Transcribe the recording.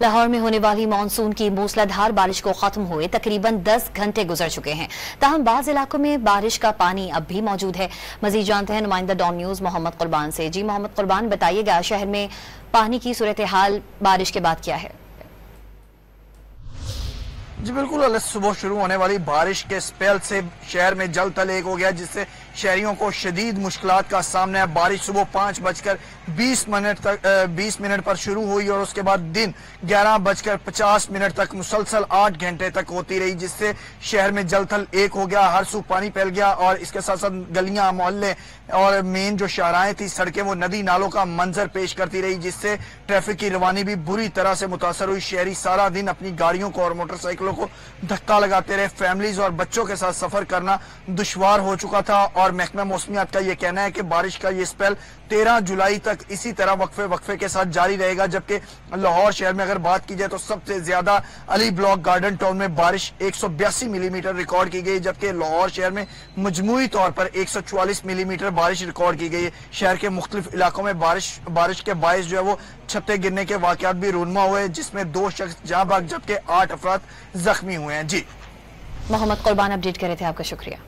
लाहौर में होने वाली मानसून की मूसलाधार बारिश को खत्म हुए तकरीबन 10 घंटे गुजर चुके हैं। ताहम बाज़ इलाकों में बारिश का पानी अब भी मौजूद है। मजीद जानते हैं नुमाइंदा डॉन न्यूज मोहम्मद कुर्बान से। जी मोहम्मद कुर्बान, बताइएगा शहर में पानी की सूरत हाल बारिश के बाद क्या है? जी बिल्कुल, अलग सुबह शुरू होने वाली बारिश के स्पेल से शहर में जल तल एक हो गया, जिससे शहरियों को शदीद मुश्किलात का सामना है। बारिश सुबह 5:20 पर शुरू हुई और उसके बाद दिन 11:50 तक मुसलसल 8 घंटे तक होती रही, जिससे शहर में जल थल एक हो गया, हर सू पानी फैल गया और इसके साथ साथ गलियां, मोहल्ले और मेन जो शाहराएं थी, सड़कें, वो नदी नालों का मंजर पेश करती रही, जिससे ट्रैफिक की रवानी भी बुरी तरह से मुतासर हुई। शहरी सारा दिन अपनी गाड़ियों को और मोटरसाइकिलों को धक्का लगाते रहे। फैमिलीज और बच्चों के साथ सफर करना दुश्वार हो चुका था और महकमा मौसमियात का यह कहना है कि बारिश का ये स्पेल 13 जुलाई तक इसी तरह वक्फे के साथ जारी रहेगा। जबकि लाहौर शहर में अगर बात की जाए तो सबसे ज्यादा अली ब्लॉक गार्डन टाउन में बारिश 182 मिलीमीटर रिकॉर्ड की गई, जबकि लाहौर शहर में मजमूई तौर पर 144 मिलीमीटर बारिश रिकॉर्ड की गई है। शहर के मुख्तलिफ इलाकों में बारिश के बायस जो है वो छत्ते गिरने के वाकयात भी रूनमा हुए, जिसमें 2 शख्स जाँ भाग जबकि 8 अफराद जख्मी हुए हैं। जी मोहम्मद कुर्बान अपडेट कर रहे थे, आपका शुक्रिया।